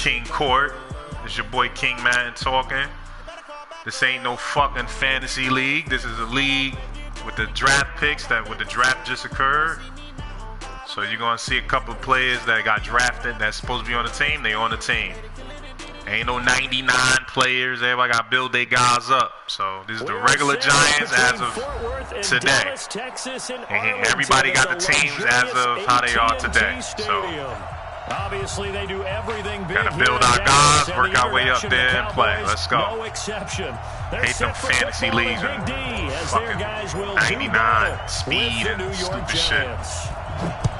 King Court. It's your boy King Madden talking. This ain't no fucking fantasy league. This is a league with the draft picks with the draft just occurred. So you're gonna see a couple of players that got drafted that's supposed to be on the team. They on the team. Ain't no 99 players. Everybody got to build their guys up. So this is the regular Giants as of today. And everybody got the teams as of how they are today. So obviously they do everything big. Gotta build our guys, work our way up there and play. Let's go. No exception. Hate them fantasy leagues and fucking 99 speed and stupid shit.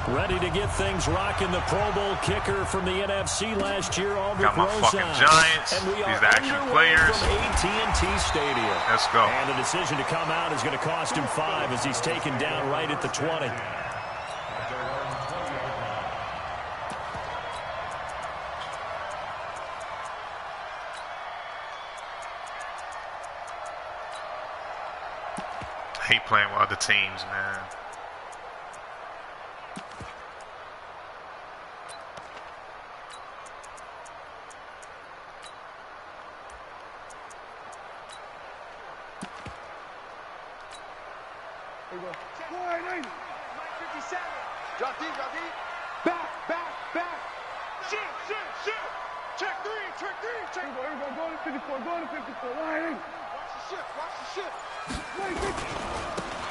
Ready to get things rocking. The Pro Bowl kicker from the NFC last year. Got my fucking Giants. These are actual players. From AT&T Stadium. Let's go. And the decision to come out is going to cost him 5 as he's taken down right at the 20. I hate playing with other teams, man. Drop deep. Back. Shoot. Check three. Here we go. Go to 54. Line. Watch the shift.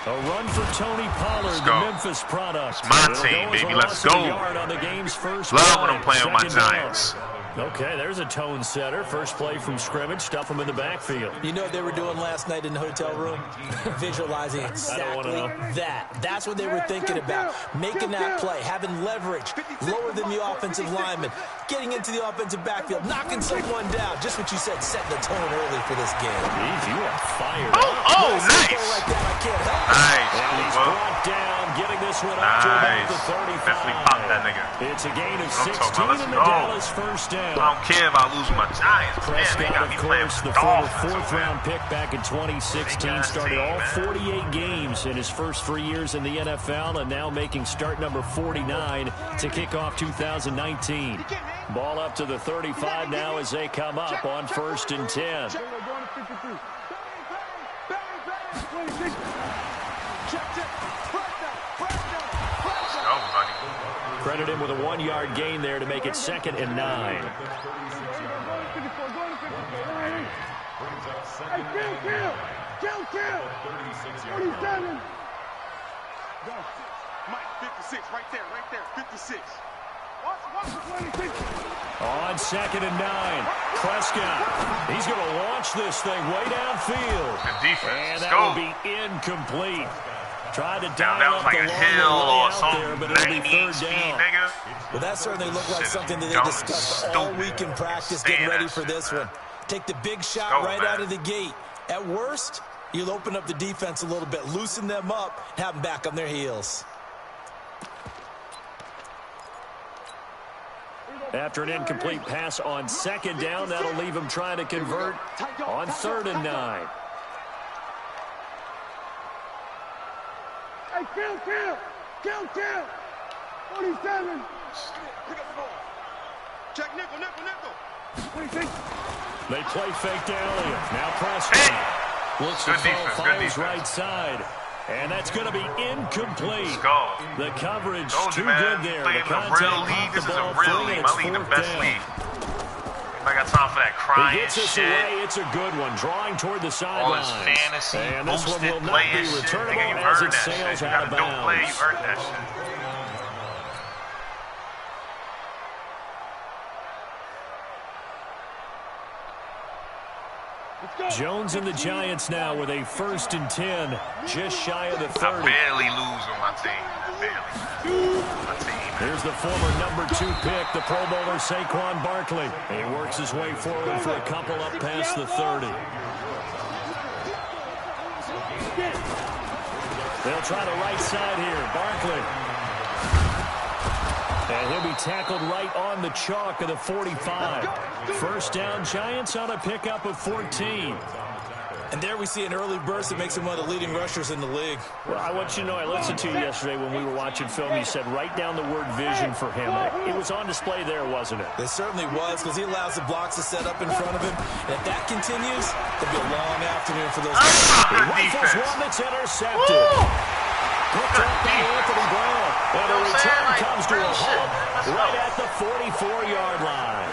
A run for Tony Pollard, the Memphis product. It's my team, baby. Let's go. Love when I'm playing with my Giants. Okay, there's a tone setter. First play from scrimmage. Stuff him in the backfield. You know what they were doing last night in the hotel room? Visualizing exactly that. That's what they were thinking about. Making that play, having leverage, lower than the offensive lineman, getting into the offensive backfield, knocking someone down. Just what you said, setting the tone early for this game. Jeez, you are fired up. Oh, nice. Like that, I can't help it. Nice. And he's brought down, getting this one up to about the 35. Definitely pop that nigga. It's a gain of 16 in the Dallas first down. I don't care if I lose my Giants. Man, they got me playing with the former fourth-round pick back in 2016, started all 48 games in his first 3 years in the NFL, and now making start number 49 to kick off 2019. Ball up to the 35 now as they come up on 1st and 10. Credit him with a 1-yard gain there to make it 2nd and 9. Kill. 47. Mike, 56, right there, 56. Watch the 26. On 2nd and 9, Prescott. He's going to launch this thing way downfield. Good defense. And that will be incomplete. Tried to down up like the a hill or something. there, but it'll be 3rd down. Nigga. Well, that certainly looked like something that they discussed all week in practice, getting ready for this one. Take the big shot right out of the gate. At worst, you'll open up the defense a little bit, loosen them up, have them back on their heels. After an incomplete pass on 2nd down, that'll leave him trying to convert on 3rd and 9. Hey, kill. 47. Pick up the ball. Check nickel. 26. They play fake to Elliott. Now Prescott. Looks to throw, fires right side. And that's going to be incomplete. Let's go. The coverage too good there. Playing in a real league. This is a real league. My league, the best league. I got time for that crying shit. Away, it's a good one. Drawing toward the sidelines. All this fantasy, and this one will not play be returnable as it sails out of bounds. Don't play, you earned that shit. Jones and the Giants now with a 1st and 10, just shy of the 30. I barely lose on my team. Here's the former number 2 pick, the Pro Bowler Saquon Barkley. He works his way forward for a couple up past the 30. They'll try the right side here. Barkley. And he'll be tackled right on the chalk of the 45. 1st down, Giants on a pickup of 14. And there we see an early burst that makes him one of the leading rushers in the league. Well, I want you to know, I listened to you yesterday when we were watching film. You said write down the word vision for him. It was on display there, wasn't it? It certainly was, because he allows the blocks to set up in front of him. And if that continues, it'll be a long afternoon for those guys. Rifles one that's intercepted. Picked up by Anthony Brown. And a return comes to a halt right at the 44-yard line.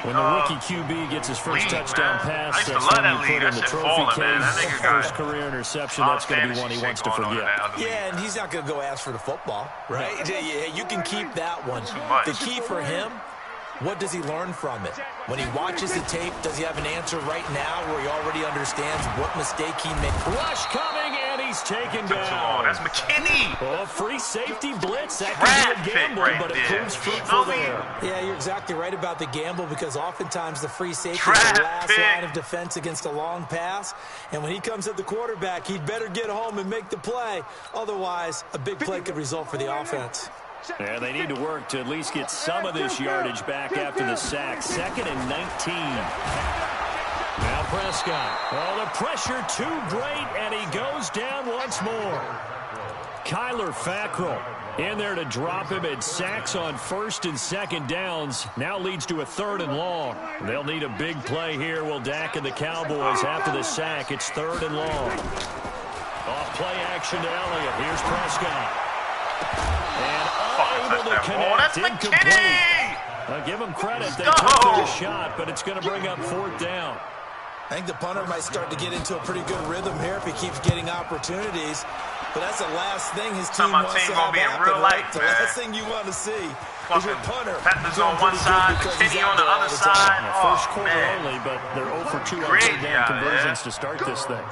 When the rookie QB gets his first touchdown pass, that's when you put in the trophy case. First career interception, that's going to be one he wants to forget. Yeah, and he's not going to go ask for the football, right? Yeah, you can keep that one. The key for him, what does he learn from it? When he watches the tape, does he have an answer right now where he already understands what mistake he made? Rush coming, and he's taken down. That's McKinney. Oh, free safety blitz. That could be a gamble, but it proves fruitful there. Yeah, you're exactly right about the gamble, because oftentimes the free safety is the last line of defense against a long pass. And when he comes at the quarterback, he'd better get home and make the play. Otherwise, a big play could result for the offense. Yeah, they need to work to at least get some of this yardage back after the sack. 2nd and 19. Now Prescott. Oh, the pressure too great, and he goes down once more. Kyler Fackrell in there to drop him, and sacks on 1st and 2nd downs. Now leads to a 3rd and long. They'll need a big play here, will Dak and the Cowboys after the sack. It's 3rd and long. Off play action to Elliott. Here's Prescott. And unable to connect, incomplete. I'll give them credit. They took their shot, but it's going to bring up 4th down. I think the punter might start to get into a pretty good rhythm here if he keeps getting opportunities. But that's the last thing his team wants to have happen, right? The last thing you want to see is your punter. Panthers on one side, Kenny on the other side. First quarter only, but they're 0 for 2 on 3rd down conversions to start this thing.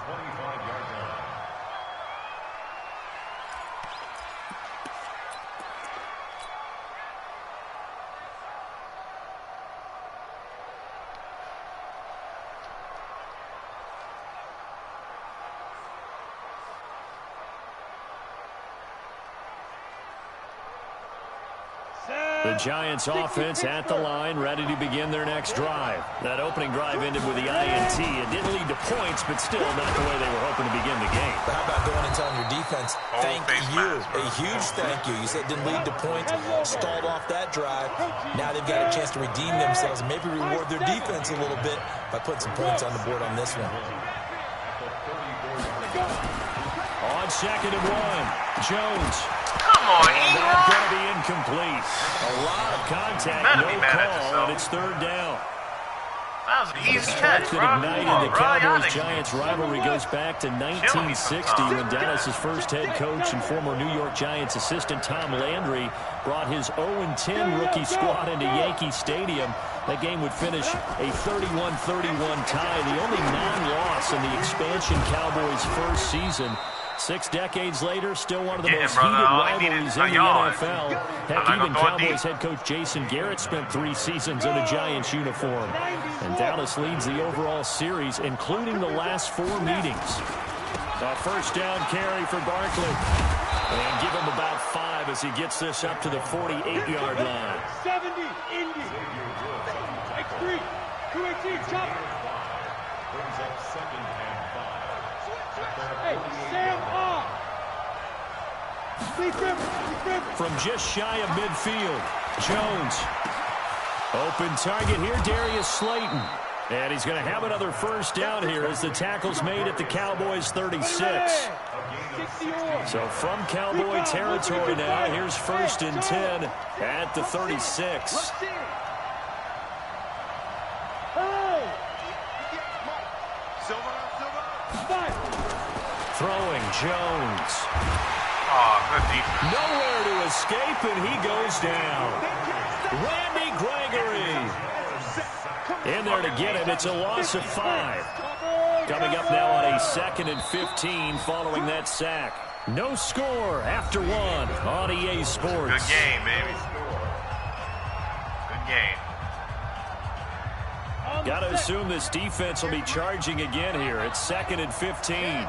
The Giants offense at the line, ready to begin their next drive. That opening drive ended with the INT. It didn't lead to points, but still not the way they were hoping to begin the game. But how about going and telling your defense, thank you, a huge thank you. You said it didn't lead to points, stalled off that drive. Now they've got a chance to redeem themselves and maybe reward their defense a little bit by putting some points on the board on this one. On 2nd and 1, Jones. Come on, That's going to be incomplete. A lot of contact, no call, and it's 3rd down. That was an easy catch, bro. The Cowboys-Giants rivalry goes back to 1960 when Dallas's first head coach and former New York Giants assistant Tom Landry brought his 0-10 rookie squad into Yankee Stadium. That game would finish a 31-31 tie, the only non-loss in the expansion Cowboys' first season. 6 decades later, still one of the most heated rivalries in the NFL. Heck, even Cowboys head coach Jason Garrett spent 3 seasons in a Giants uniform. And Dallas leads the overall series, including the last 4 meetings. A first down carry for Barkley. And give him about 5 as he gets this up to the 48-yard line. 70, Indy. X3, 218, chop. Brings up 2nd and 5. Hey, Sam off. From just shy of midfield, Jones. Open target here, Darius Slayton. And he's going to have another first down here as the tackle's made at the Cowboys' 36. So from Cowboy territory now, here's 1st and 10 at the 36. Throwing Jones. Oh, good defense. Nowhere to escape, and he goes down. Randy Gregory. In there to get him. It's a loss of 5. Coming up now on a 2nd and 15 following that sack. No score after 1 on EA Sports. Good game, baby. Good game. Got to assume this defense will be charging again here. It's 2nd and 15.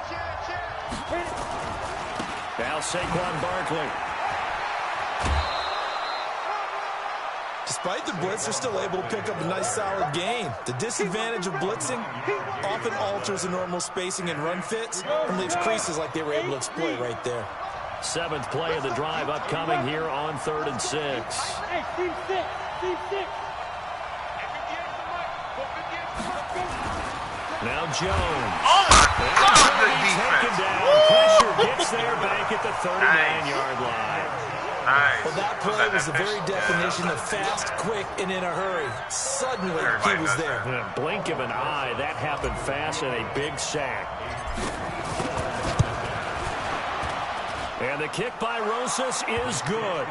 Now Saquon Barkley. Just despite the blitz, they're still able to pick up a nice solid gain. The disadvantage of blitzing often alters the normal spacing and run fits and leaves creases like they were able to exploit right there. 7th play of the drive upcoming here on 3rd and 6. Hey, team 6. Now Jones. Oh my God, good Taken defense. down. Pressure gets there back at the 39-yard line. Nice. Well, that play was the very definition of fast, quick, and in a hurry. Suddenly, he was there. In a blink of an eye, that happened fast and a big sack. And the kick by Rosas is good.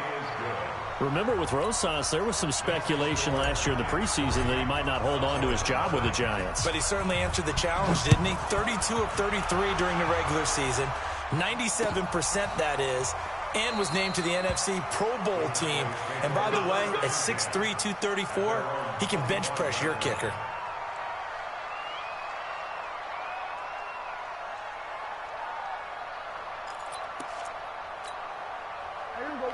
Remember, with Rosas, there was some speculation last year in the preseason that he might not hold on to his job with the Giants. But he certainly answered the challenge, didn't he? 32 of 33 during the regular season, 97% that is, and was named to the NFC Pro Bowl team. And by the way, at 6'3", 234, he can bench press your kicker.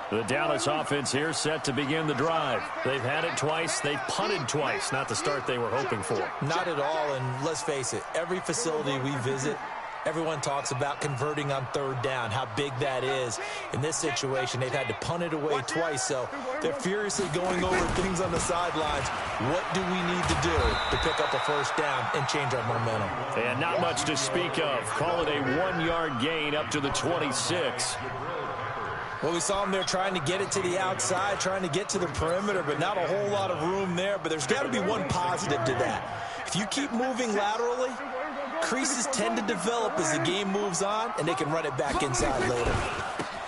The Dallas offense here set to begin the drive. They've had it twice. They've punted twice. Not the start they were hoping for. Not at all, and let's face it, every facility we visit, everyone talks about converting on 3rd down, how big that is. In this situation, they've had to punt it away twice, so they're furiously going over things on the sidelines. What do we need to do to pick up a 1st down and change our momentum? And not much to speak of. Call it a 1-yard gain up to the 26. Well, we saw him there trying to get it to the outside, trying to get to the perimeter, but not a whole lot of room there. But there's got to be one positive to that. If you keep moving laterally, creases tend to develop as the game moves on, and they can run it back inside later.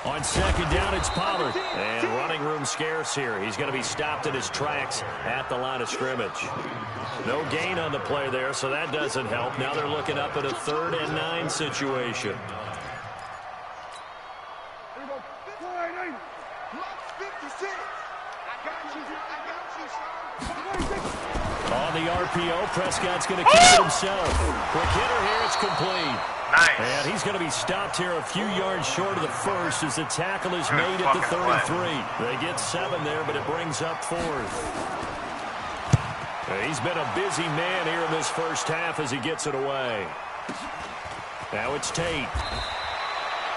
On 2nd down, it's Pollard. And running room scarce here. He's going to be stopped in his tracks at the line of scrimmage. No gain on the play there, so that doesn't help. Now they're looking up at a 3rd and 9 situation. On the RPO, Prescott's going to keep it himself. Quick hitter here, it's complete. Nice. And he's going to be stopped here a few yards short of the first as the tackle is made at the 33. They get 7 there, but it brings up 4th. He's been a busy man here in this first half as he gets it away. Now it's Tate.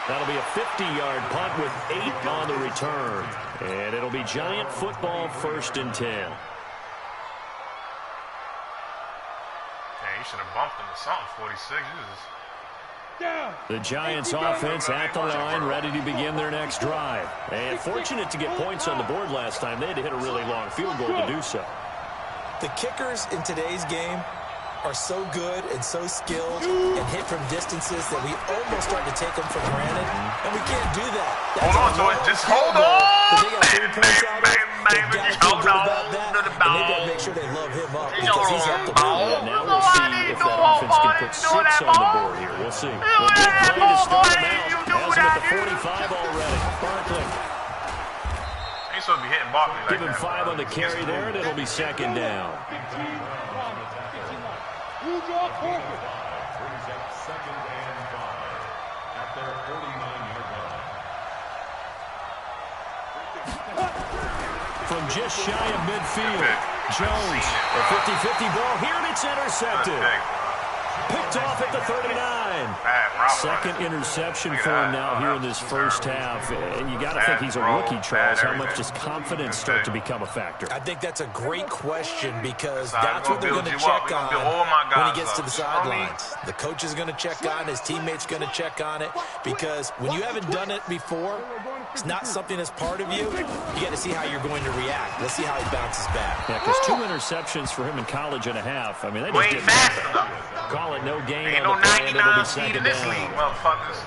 That'll be a 50-yard punt with 8 on the return. And it'll be Giant football 1st and 10. You should have bumped him to something, 46. The Giants offense at the line, ready to begin their next drive. And fortunate to get points on the board last time. They had to hit a really long field goal to do so. The kickers in today's game are so good and so skilled and hit from distances that we almost start to take them for granted, and we can't do that. Hold on to it. Just hold on. But they got 3 points out of it. They've got to feel good about that, and they've got to make sure they love him up because he's up the ball. And now we'll see if that offense can put 6 on the board here. We'll see. Well, big play to start them out. Has him at the 45 already. Barkley. He's supposed to be hitting Barkley like Give him 5 on the carry there, and it'll be 2nd down. From just shy of midfield, Jones, a 50-50 ball here, and it's intercepted. Picked off at the 39. Second interception for him now here in this first half. And you got to think he's a rookie, Charles. How much does confidence start to become a factor? I think that's a great question because that's what they're going to check on when he gets to the sidelines. The coach is going to check on it. His teammate's going to check on it because when you haven't done it before, it's not something that's part of you. You got to see how you're going to react. Let's see how he bounces back. Yeah, because 2 interceptions for him in college and a half. I mean, they just did nothing. Call it no gain on the play, and it'll be 2nd down. Motherfuckers.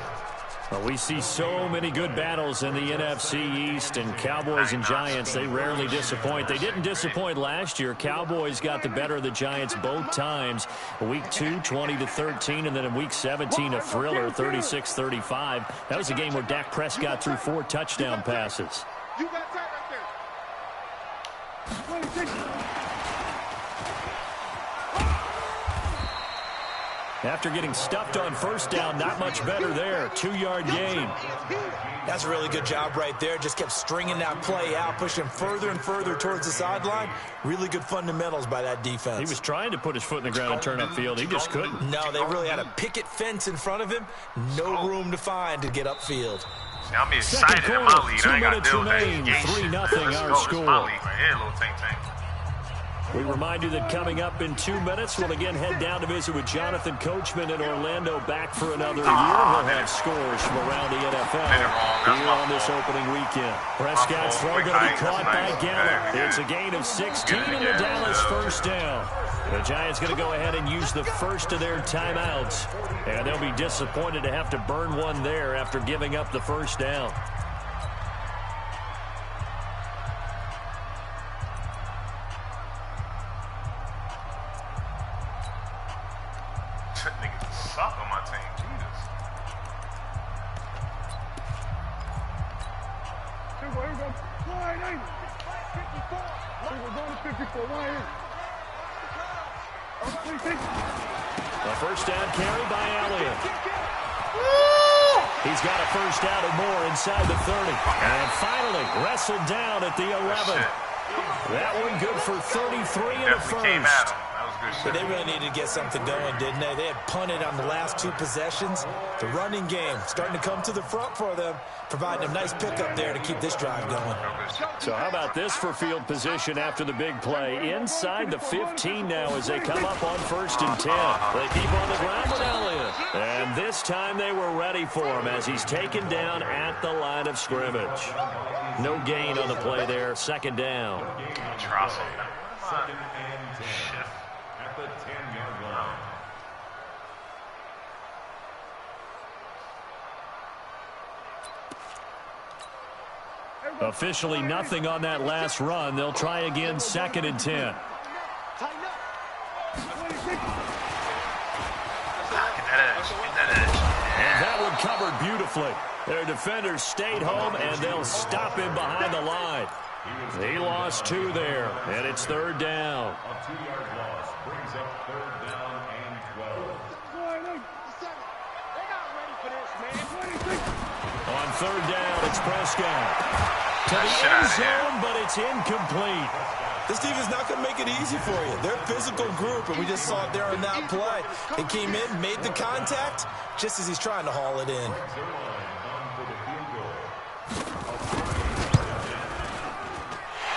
We see so many good battles in the NFC East, and Cowboys and Giants, they rarely disappoint. They didn't disappoint last year. Cowboys got the better of the Giants both times. Week 2, 20-13, and then in Week 17, a thriller, 36-35. That was a game where Dak Prescott threw 4 touchdown passes. You got time right there. After getting stuffed on first down, not much better there. 2-yard gain. That's a really good job right there. Just kept stringing that play out, pushing further and further towards the sideline. Really good fundamentals by that defense. He was trying to put his foot in the ground and turn upfield. He just couldn't. No, they really had a picket fence in front of him. No room to find to get upfield. See, I'm excited in my lead. I ain't got to deal with that 3-0 our score. My league right here, little tank. We remind you that coming up in 2 minutes, we'll again head down to visit with Jonathan Coachman in Orlando, back for another year. He'll have scores from around the NFL here on this opening weekend. Prescott's throw going to be caught by Gallup. It's a gain of 16 in the Dallas first down. The Giants going to go ahead and use the first of their timeouts, and they'll be disappointed to have to burn one there after giving up the first down. Suck on my team, Jesus. Here we go. Line 8. 54. We're going to 54. Line 8. A first down carry by Elliott. He's got a first down and more inside the 30. And finally wrestled down at the 11. That one good for 33 in the first. But they really needed to get something going, didn't they? They had punted on the last 2 possessions. The running game starting to come to the front for them, providing a nice pickup there to keep this drive going. So how about this for field position after the big play? Inside the 15 now as they come up on 1st and 10. They keep on the ground with Elliott. And this time they were ready for him as he's taken down at the line of scrimmage. No gain on the play there. 2nd down. Officially nothing on that last run. They'll try again 2nd and 10. And that one covered beautifully. Their defenders stayed home, and they'll stop him behind the line. He lost 2 there, and it's 3rd down. A 2-yard loss brings up 3rd down and 12. They're not ready for this, man. On 3rd down, it's Prescott. To the end zone, but it's incomplete. This defense is not going to make it easy for you. They're a physical group, and we just saw it there on that play. They came in, made the contact, just as he's trying to haul it in.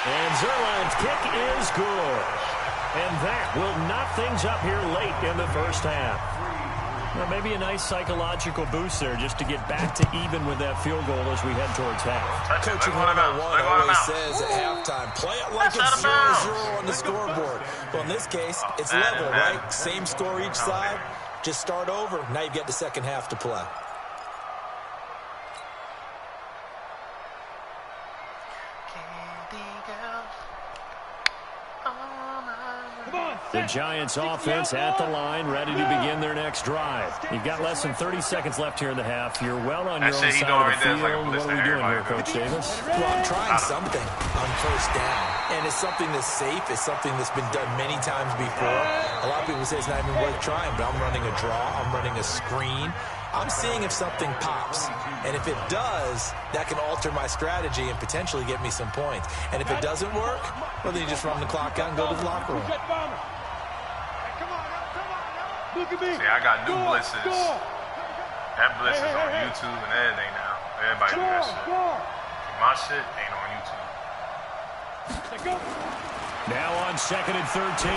And Zerline's kick is good. And that will knock things up here late in the first half. Well, maybe a nice psychological boost there just to get back to even with that field goal as we head towards half. Coaching 101 always says at halftime, play it like it's 0-0 on the scoreboard. Well, in this case, it's level, right? Same score each side. Just start over. Now you get the second half to play. The Giants offense at the line, ready to begin their next drive. You've got less than 30 seconds left here in the half. You're well on your own side of the field. What are we doing here, Coach Davis? Well, I'm trying something on first down. And it's something that's safe. It's something that's been done many times before. A lot of people say it's not even worth trying, but I'm running a draw. I'm running a screen. I'm seeing if something pops. And if it does, that can alter my strategy and potentially get me some points. And if it doesn't work, well, then you just run the clock out and go to the locker room. See, I got new blitzes. That blitz is on YouTube and everything now. Everybody do that shit. My shit ain't on YouTube. Now on 2nd and 13.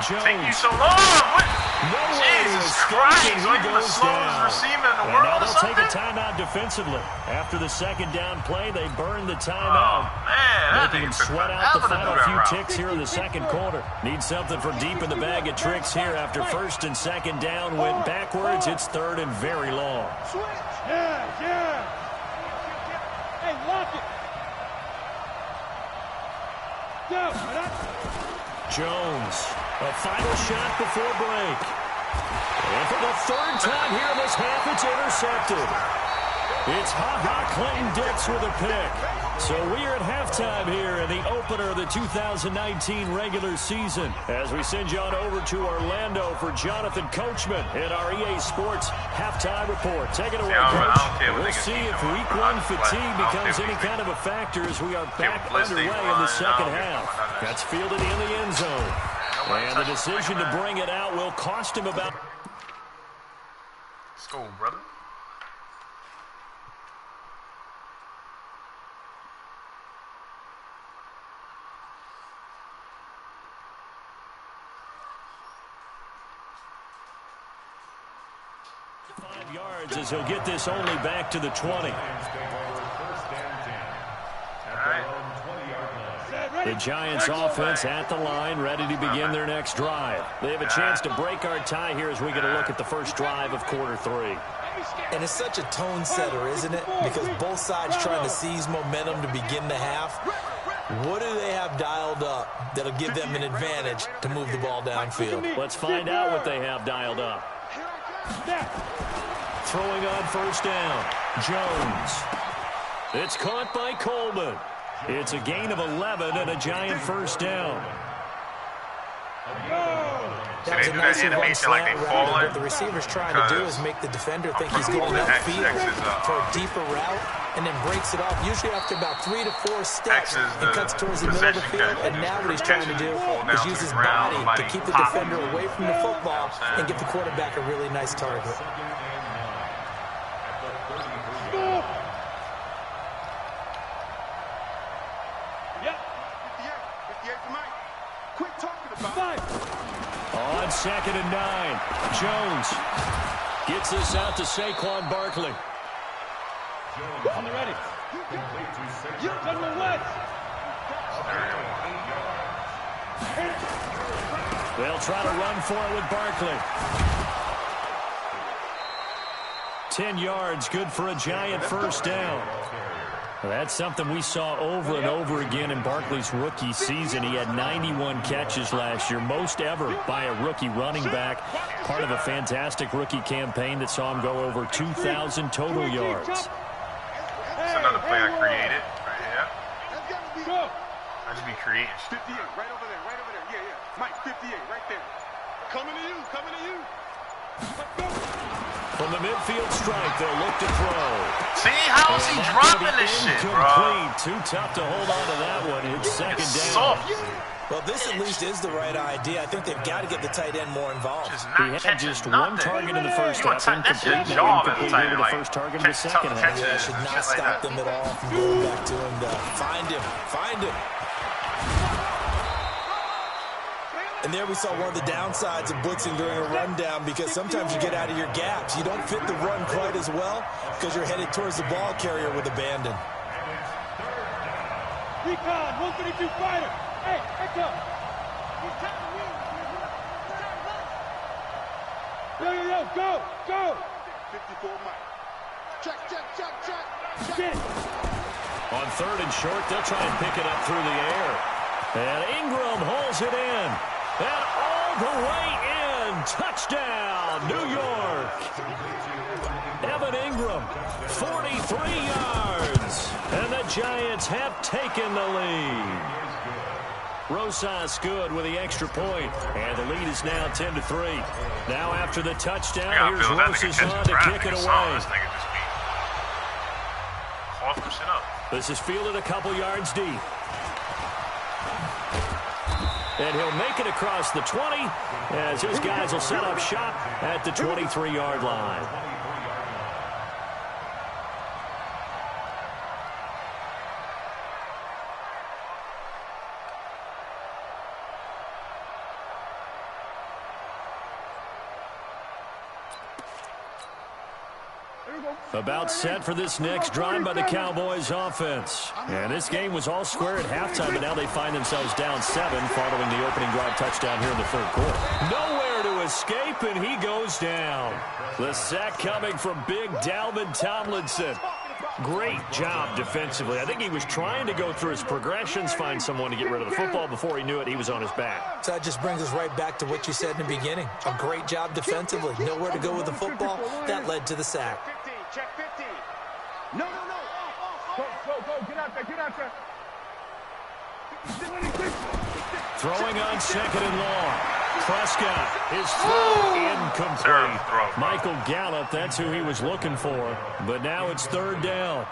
Jones. Take you so long. What? No Jesus Christ. Are you the slowest receiver in the world now or they'll something? take a timeout defensively. After the 2nd down play, they burn the timeout. Oh, man. Making him sweat out the final few ticks here in the 2nd quarter. Need something for deep in the bag of tricks here after 1st and 2nd down went backwards. It's 3rd and very long. Switch. Yeah. Hey, lock it. Jones, a final shot before break. And for the 3rd time here in this half, it's intercepted. It's Ha-Ha Clinton-Dix with a pick. So we are at halftime here in the opener of the 2019 regular season as we send you on over to Orlando for Jonathan Coachman in our EA Sports halftime report. Take it away, Coach. We'll see if week one fatigue becomes any kind of a factor as we are back underway in the second half. That's fielded in the end zone. And the decision to bring it out will cost him about... Let's go, brother. Yards as he'll get this only back to the 20. The Giants offense at the line, ready to begin their next drive. They have a chance to break our tie here as we get a look at the first drive of quarter 3. And it's such a tone setter, isn't it? Because both sides trying to seize momentum to begin the half. What do they have dialed up that'll give them an advantage to move the ball downfield? Let's find out what they have dialed up. Throwing on first down, Jones. It's caught by Coleman. It's a gain of 11 and a Giant first down. That was a nice one slant route. What the receiver's trying to do is make the defender think he's going upfield for a deeper route and then breaks it off, usually after about 3 to 4 steps and cuts towards the middle of the field. And now what he's trying to do is use his body to keep the defender away from the football and get the quarterback a really nice target. On 2nd and 9, Jones gets this out to Saquon Barkley. On the ready. They'll try to run for it with Barkley. 10 yards, good for a Giant first down. That's something we saw over and over again in Barkley's rookie season. He had 91 catches last year, most ever by a rookie running back. Part of a fantastic rookie campaign that saw him go over 2,000 total yards. That's another play I created right here. I just be creating. 58, right over there, right over there. Yeah, yeah. Mike, 58, right there. Coming to you, coming to you. Let's go. From the midfield strike, they'll look to throw. See, how is he dropping this shit, bro? Too tough to hold on to that one. It's second It's down. soft. Well, this at least is the right idea. I think they've got to get the tight end more involved. Just He not had just catching one nothing. target in the first You half. want that's your Incomplete job as a incomplete tight to end. the Like, first target in the catch second tough half. catches. Yeah, should not Shit like stop that. them at all from going back to him to find him. Find him. And there we saw one of the downsides of blitzing during a rundown, because sometimes you get out of your gaps. You don't fit the run quite as well because you're headed towards the ball carrier with abandon. Recon, 132 fighter. Hey, echo. Yo, go, go. 54 Mike. Check. Shit. On 3rd and short, they'll try and pick it up through the air. And Ingram holds it in. And all the way in. Touchdown, New York. Evan Ingram, 43 yards. And the Giants have taken the lead. Rosas good with the extra point. And the lead is now 10-3. Now after the touchdown, here's Rosas on to kick it away. This is fielded a couple yards deep. And he'll make it across the 20 as his guys will set up shop at the 23-yard line. About set for this next drive by the Cowboys offense. And this game was all square at halftime, but now they find themselves down 7 following the opening drive touchdown here in the 3rd quarter. Nowhere to escape, and he goes down. The sack coming from big Dalvin Tomlinson. Great job defensively. I think he was trying to go through his progressions, find someone to get rid of the football. Before he knew it, he was on his back. So that just brings us right back to what you said in the beginning. A great job defensively. Nowhere to go with the football. That led to the sack. Check 15. No. Go, get out there. Throwing on 2nd and long. Prescott, his throw incomplete. Michael Gallup, that's who he was looking for. But now it's 3rd down.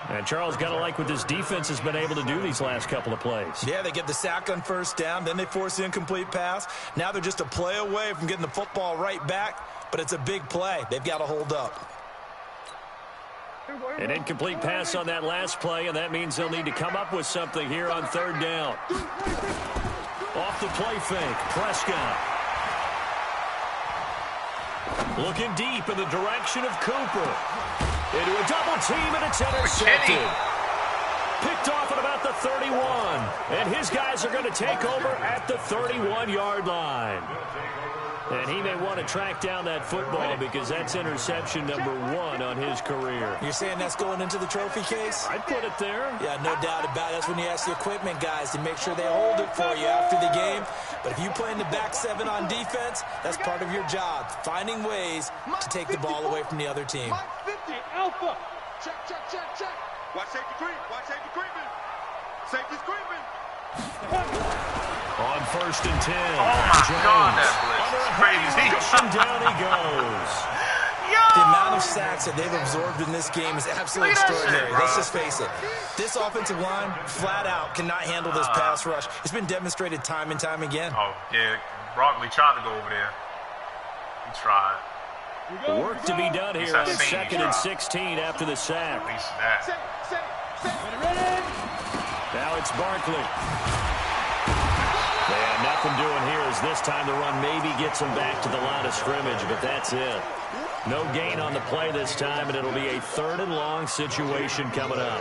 And Charles, got to like what this defense has been able to do these last couple of plays. Yeah, they get the sack on 1st down, then they force the incomplete pass. Now they're just a play away from getting the football right back, but it's a big play. They've got to hold up. An incomplete pass on that last play, and that means they'll need to come up with something here on 3rd down. Off the play fake, Prescott. Looking deep in the direction of Cooper. Into a double team, and it's intercepted. Picked off at about the 31. And his guys are going to take over at the 31-yard line. And he may want to track down that football because that's interception number 1 on his career. You're saying that's going into the trophy case? I'd put it there. Yeah, no doubt about it. That's when you ask the equipment guys to make sure they hold it for you after the game. But if you play in the back 7 on defense, that's part of your job, finding ways to take the ball away from the other team. Alpha. Check. Watch safety creeping. Safety's creeping. On 1st and 10. Oh, my God, that blitz is crazy. And down he goes. The amount of sacks that they've absorbed in this game is absolutely extraordinary. Let's just face it. This offensive line, flat out, cannot handle this pass rush. It's been demonstrated time and time again. Oh, yeah. Broccoli tried to go over there. He tried. Work to be done here on 2nd and 16 after the sack. At least that. Now it's Barkley. They have nothing doing here as this time the run maybe gets them back to the line of scrimmage, but that's it. No gain on the play this time, and it'll be a 3rd and long situation coming up.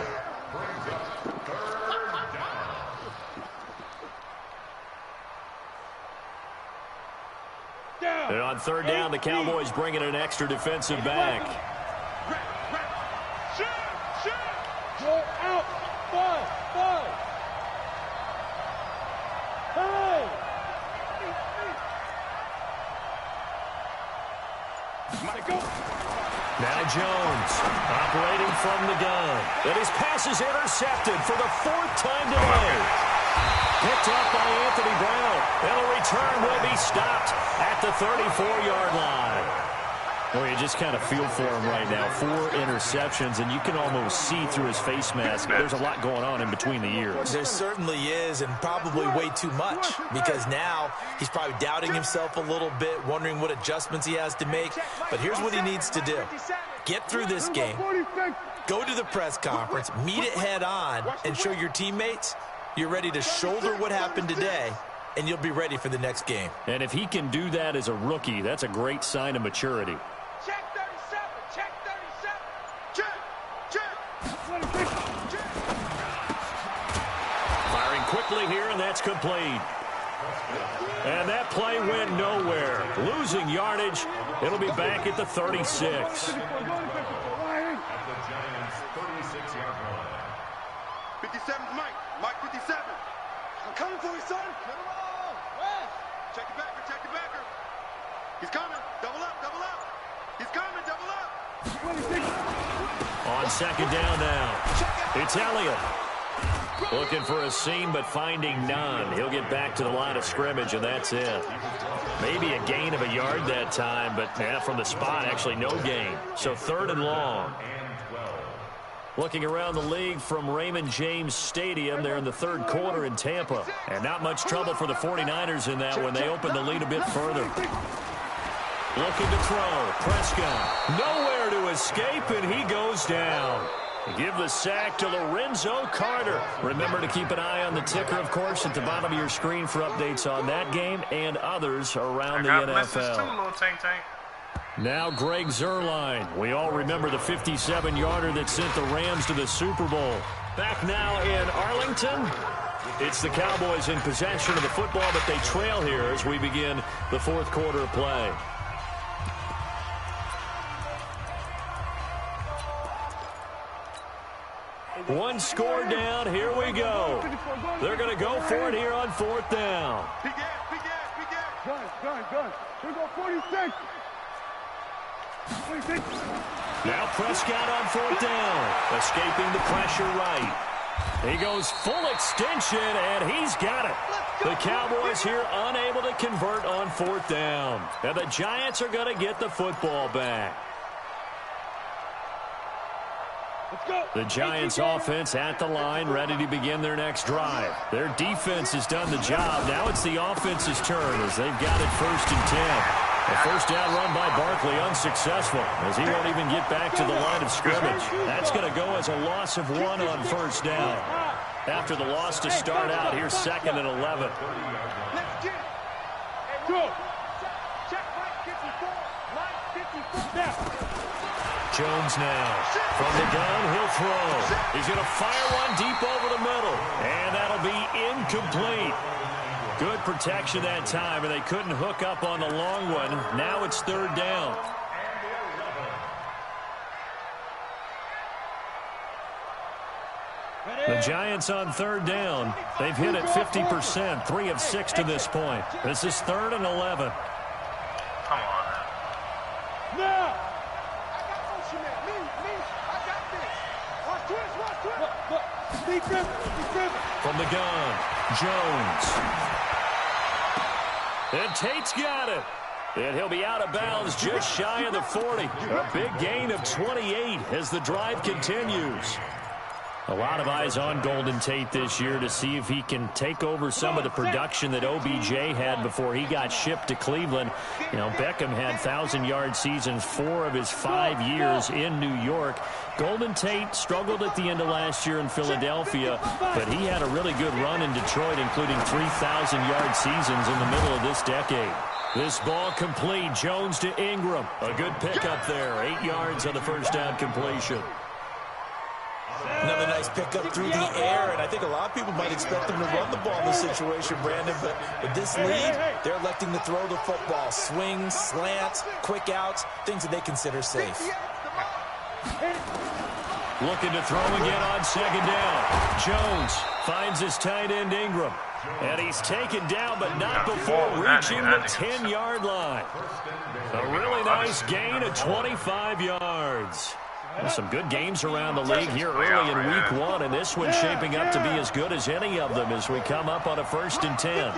And on 3rd down, the Cowboys bring in an extra defensive back. Go out. 5. Hey. Now Jones operating from the gun. And his pass is intercepted for the 4th time today. Picked up by Anthony Brown. And the return will be stopped at the 34-yard line. Well, you just kind of feel for him right now. 4 interceptions, and you can almost see through his face mask. There's a lot going on in between the ears. There certainly is, and probably way too much, because now he's probably doubting himself a little bit, wondering what adjustments he has to make. But here's what he needs to do. Get through this game. Go to the press conference, meet it head on, and show your teammates you're ready to shoulder what happened today, and you'll be ready for the next game. And if he can do that as a rookie, that's a great sign of maturity. Check 37. Firing quickly here, and that's complete. And that play went nowhere. Losing yardage. It'll be back at the 36. At the Giants' 36-yard line. 57's Mike 57. I'm coming for you, son. Come on. West. Check the backer. He's coming. Double up. He's coming. Double up. On 2nd down now. It's Elliott. Looking for a seam, but finding none. He'll get back to the line of scrimmage, and that's it. Maybe a gain of a yard that time, but from the spot, actually no gain. So 3rd and long. Looking around the league from Raymond James Stadium, they're in the 3rd quarter in Tampa. And not much trouble for the 49ers in that when they open the lead a bit further. Looking to throw. Prescott. Nowhere to escape, and he goes down. Give the sack to Lorenzo Carter. Remember to keep an eye on the ticker, of course, at the bottom of your screen for updates on that game and others around the NFL. Too, little tank. Now Greg Zuerlein. We all remember the 57-yarder that sent the Rams to the Super Bowl. Back now in Arlington. It's the Cowboys in possession of the football, but they trail here as we begin the 4th quarter of play. One score down. Here we go. They're going to go for it here on 4th down. Gun. We go 46. Now Prescott on 4th down, escaping the pressure right. He goes full extension, and he's got it. The Cowboys here unable to convert on 4th down. And the Giants are going to get the football back. The Giants offense at the line, ready to begin their next drive. Their defense has done the job. Now it's the offense's turn as they've got it 1st and 10. The first down run by Barkley unsuccessful as he won't even get back to the line of scrimmage. That's going to go as a loss of 1 on 1st down. After the loss to start out, here's 2nd and 11. Jones now. From the gun, he'll throw. He's going to fire one deep over the middle. And that'll be incomplete. Good protection that time, and they couldn't hook up on the long one. Now it's 3rd down. The Giants on 3rd down. They've hit it 50%, 3 of 6 to this point. This is 3rd and 11. Come on. Now! I got motion, man. Me. I got this. Watch twist. Be driven. From the gun, Jones. And Tate's got it. And he'll be out of bounds just shy of the 40. A big gain of 28 as the drive continues. A lot of eyes on Golden Tate this year to see if he can take over some of the production that OBJ had before he got shipped to Cleveland. You know, Beckham had 1,000-yard seasons 4 of his 5 years in New York. Golden Tate struggled at the end of last year in Philadelphia, but he had a really good run in Detroit, including 3,000-yard seasons in the middle of this decade. This ball complete. Jones to Ingram. A good pickup there. 8 yards on the first down completion. Another nice pickup through the air, and I think a lot of people might expect them to run the ball in this situation, Brandon, but with this lead, they're electing to throw the football. Swings, slants, quick outs, things that they consider safe. Looking to throw again on 2nd down. Jones finds his tight end Ingram, and he's taken down, but not before reaching the 10-yard line. A really nice gain of 25 yards. Some good games around the league here early in week 1, and this one's shaping up to be as good as any of them as we come up on a 1st and 10.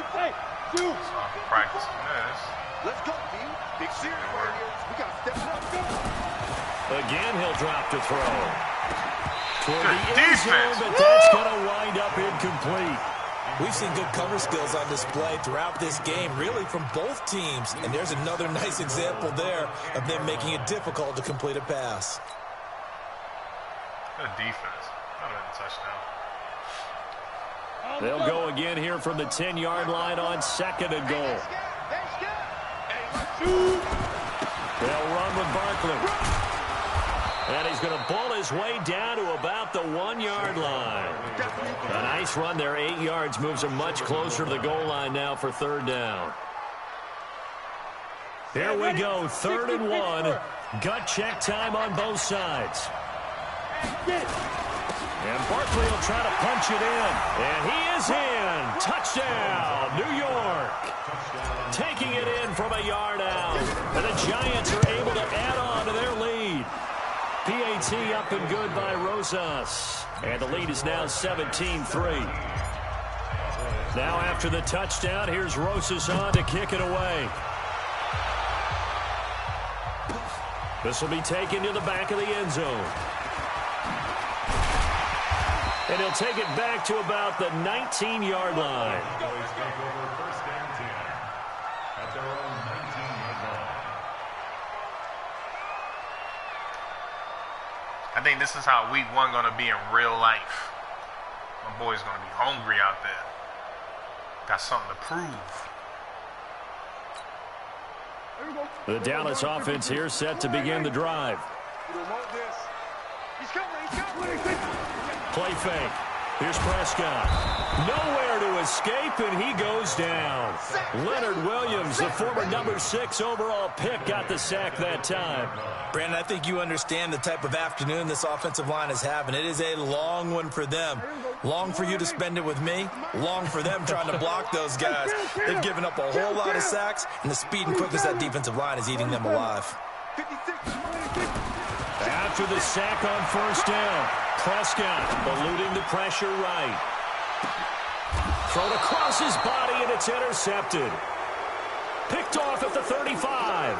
Practice this. Let's go, team. Big series right here. We got to step it up. Go. Again, he'll drop to throw. Toward Good the end zone, defense. but that's going to wind up incomplete. We've seen good cover skills on display throughout this game, really from both teams, and there's another nice example there of them making it difficult to complete a pass. Good defense. Not a touchdown. They'll go again here from the 10-yard line on 2nd and goal. They'll run with Barkley. And he's going to pull his way down to about the 1-yard line. A nice run there, 8 yards, moves him much closer to the goal line now for 3rd down. Here we go, 3rd and 1. Gut check time on both sides. And Barkley will try to punch it in. And he is in. Touchdown, New York. Taking it in from a yard out. And the Giants are able to add on to their lead. PAT up and good by Rosas. And the lead is now 17-3. Now after the touchdown, here's Rosas on to kick it away. This will be taken to the back of the end zone. And he'll take it back to about the 19-yard line. I think this is how week 1 going to be in real life. My boy's going to be hungry out there. Got something to prove. The Dallas offense here set to begin the drive. Play fake. Here's Prescott. Nowhere to escape, and he goes down. Leonard Williams, the former number 6 overall pick, got the sack that time. Brandon, I think you understand the type of afternoon this offensive line is having. It is a long one for them. Long for you to spend it with me. Long for them trying to block those guys. They've given up a whole lot of sacks, and the speed and quickness of that defensive line is eating them alive. After the sack on first down, Prescott eluding the pressure right. Thrown across his body, and it's intercepted. Picked off at the 35.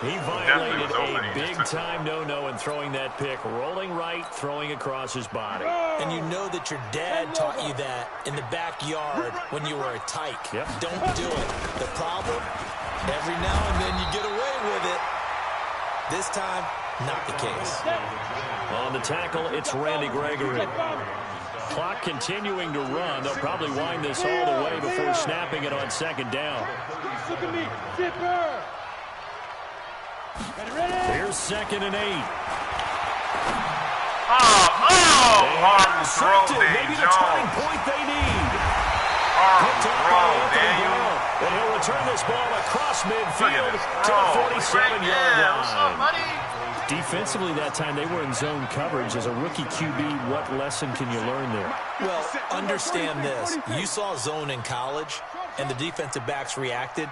He violated a big-time no-no in throwing that pick. Rolling right, throwing across his body. And you know that your dad taught you that in the backyard when you were a tyke. Yep. Don't do it. The problem, every now and then you get away with it. This time, not the case. On the tackle, it's Randy Gregory. Clock continuing to run. They'll probably wind this all the way before snapping it on second down. Here's 2nd and 8. Horrible throw, maybe the turning point they need. Horrible throw, Daniel. And he'll return this ball across midfield to the 47-yard line. What's up, buddy? Defensively that time, they were in zone coverage. As a rookie QB, what lesson can you learn there? Well, understand this. You saw zone in college, and the defensive backs reacted,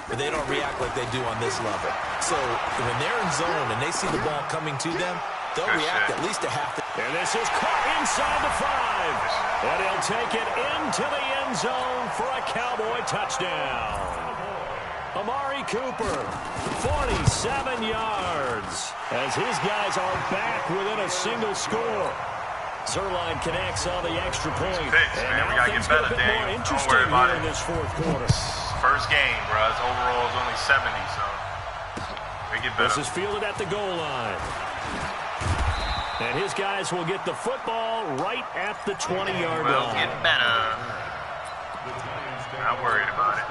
but they don't react like they do on this level. So when they're in zone and they see the ball coming to them, they'll react at least a half. And this is caught inside the 5. And he'll take it into the end zone for a Cowboy touchdown. Amari Cooper, 47 yards, as his guys are back within a single score. Zerline connects on the extra point. Man, we got to get better, Daniel. Don't worry about it. In this fourth quarter. First game, bro. Overall is only 70, so we get better. This is fielded at the goal line. And his guys will get the football right at the 20-yard line. We'll get better. Not worried about it.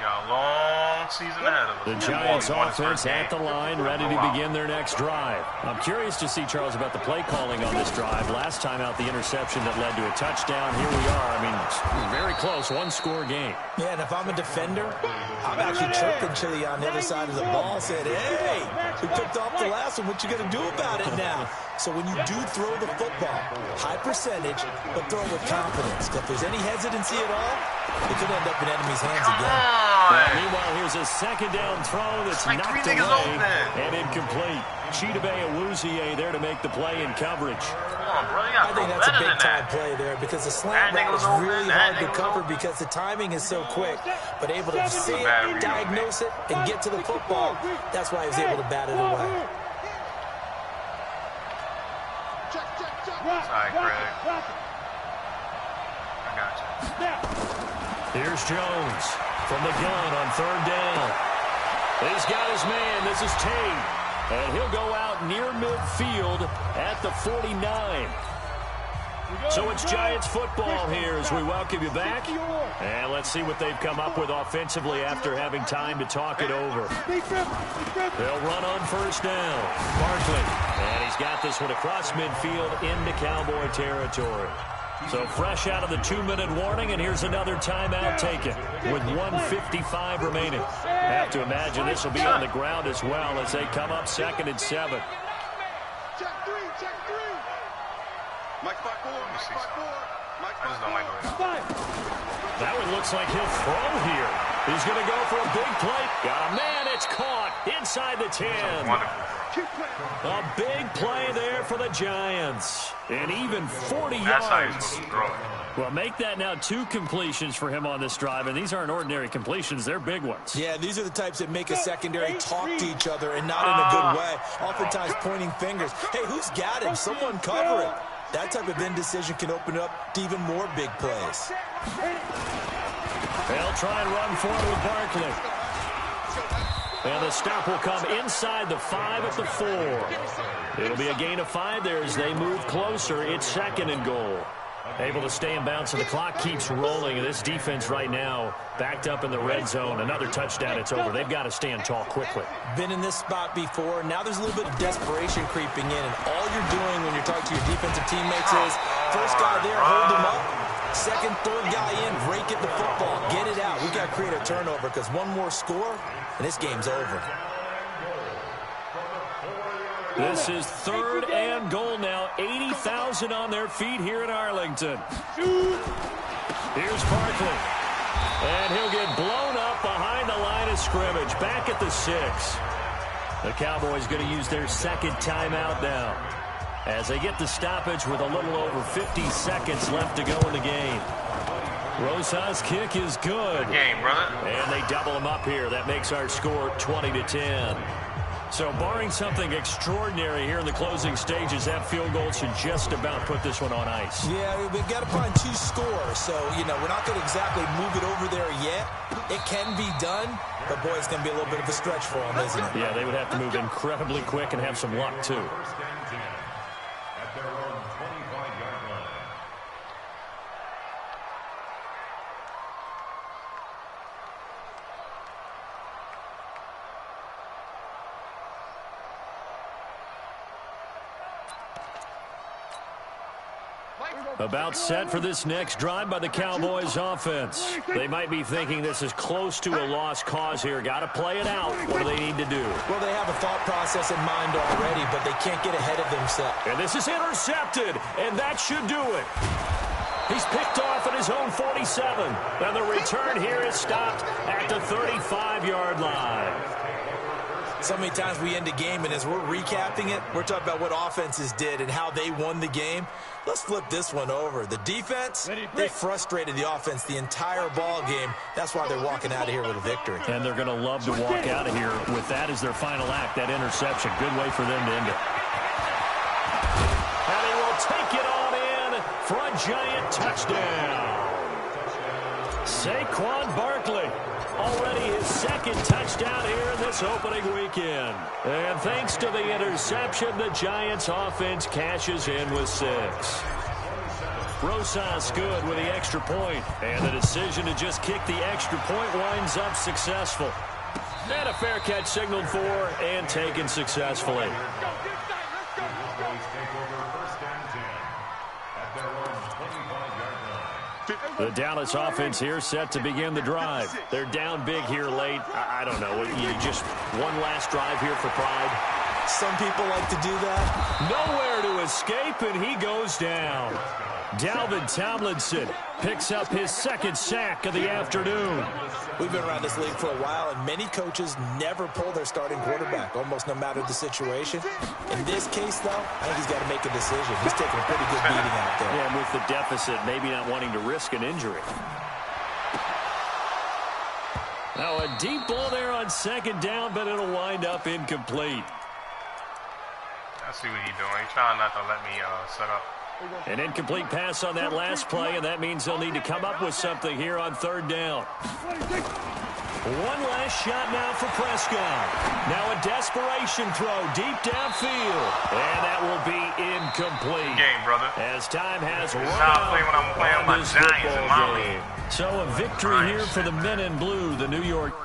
Got a long season ahead of us. The Giants offense at the line, ready to begin their next drive. I'm curious to see, Charles, about the play calling on this drive. Last time out, the interception that led to a touchdown. Here we are. I mean, very close, one-score game. Yeah, and if I'm a defender, I'm actually chirping Chili on the other side of the ball, saying, hey, we picked off the last one. What you going to do about it now? So when you do throw the football, high percentage, but throw with confidence. If there's any hesitancy at all, it could end up in enemy's hands again. Meanwhile, here's a second down throw that's knocked away and incomplete. Chidobe Awuzie there to make the play in coverage. I think that's a big-time play there because the slant route is really hard to cover because the timing is so quick. But able to see it, diagnose it, and get to the football, that's why he was able to bat it away. Sorry, Greg. I got you. Here's Jones from the gun on third down. He's got his man. This is Tate. And he'll go out near midfield at the 49. So it's Giants football here as we welcome you back. And let's see what they've come up with offensively after having time to talk it over. They'll run on first down. Barkley. And he's got this one across midfield into Cowboy territory. So fresh out of the 2-minute warning, and here's another timeout taken with 1:55 remaining. Have to imagine this will be on the ground as well as they come up 2nd and 7. Check three. Mike spot 4. I just don't like the way That one looks like he'll throw here. He's going to go for a big play. Got a man. It's caught inside the 10. A big play there for the Giants. And even 40 yards. That's how you're supposed to throw it. Well, make that now 2 completions for him on this drive, and these aren't ordinary completions. They're big ones. Yeah, these are the types that make a secondary talk to each other and not in a good way. Oftentimes pointing fingers. Hey, who's got him? Someone cover it. That type of indecision can open up to even more big plays. They'll try and run forward with Barkley. And the stop will come inside the 5 at the 4. It'll be a gain of 5 there as they move closer. It's 2nd and goal. Able to stay in bounds, and the clock keeps rolling. And this defense right now backed up in the red zone. Another touchdown, it's over. They've got to stand tall quickly. Been in this spot before. Now there's a little bit of desperation creeping in. And all you're doing when you're talking to your defensive teammates is, first guy there, hold him up. Second, third guy in, rake at the football. Get it out. We've got to create a turnover because one more score, and this game's over. This is 3rd and goal now. 80,000 on their feet here in Arlington. Here's Barkley. And he'll get blown up behind the line of scrimmage, back at the 6. The Cowboys going to use their second timeout now, as they get the stoppage with a little over 50 seconds left to go in the game. Rosa's kick is good. Good game, brother. And they double him up here. That makes our score 20-10. So barring something extraordinary here in the closing stages, that field goal should just about put this one on ice. Yeah, we've got to find 2 scores. So, you know, we're not going to exactly move it over there yet. It can be done, but, boy, it's going to be a little bit of a stretch for them, isn't it? Yeah, they would have to move incredibly quick and have some luck, too. About set for this next drive by the Cowboys offense. They might be thinking this is close to a lost cause here. Got to play it out. What do they need to do? Well, they have a thought process in mind already, but they can't get ahead of themselves. And this is intercepted, and that should do it. He's picked off at his own 47. And the return here is stopped at the 35-yard line. So many times we end a game, and as we're recapping it, we're talking about what offenses did and how they won the game. Let's flip this one over. The defense, they frustrated the offense the entire ball game. That's why they're walking out of here with a victory. And they're going to love to walk out of here with that as their final act, that interception. Good way for them to end it. And he will take it on in for a giant touchdown. Saquon Barkley. Already his second touchdown here in this opening weekend. And thanks to the interception, the Giants offense cashes in with 6. Rosas good with the extra point. And the decision to just kick the extra point winds up successful. And a fair catch signaled for and taken successfully. The Dallas offense here set to begin the drive. They're down big here late. I don't know. You just one last drive here for pride. Some people like to do that. Nowhere to escape, and he goes down. Dalvin Tomlinson picks up his second sack of the afternoon. We've been around this league for a while, and many coaches never pull their starting quarterback, almost no matter the situation. In this case, though, I think he's got to make a decision. He's taking a pretty good beating out there. Yeah, and with the deficit, maybe not wanting to risk an injury. Now, a deep ball there on second down, but it'll wind up incomplete. I see what he's doing. He's trying not to let me set up. An incomplete pass on that last play, and that means they'll need to come up with something here on third down. One last shot now for Prescott. Now a desperation throw deep downfield. And that will be incomplete. Good game, brother. As time has run out when I'm playing on my this Giants in my football game. So a victory here for the men in blue, the New York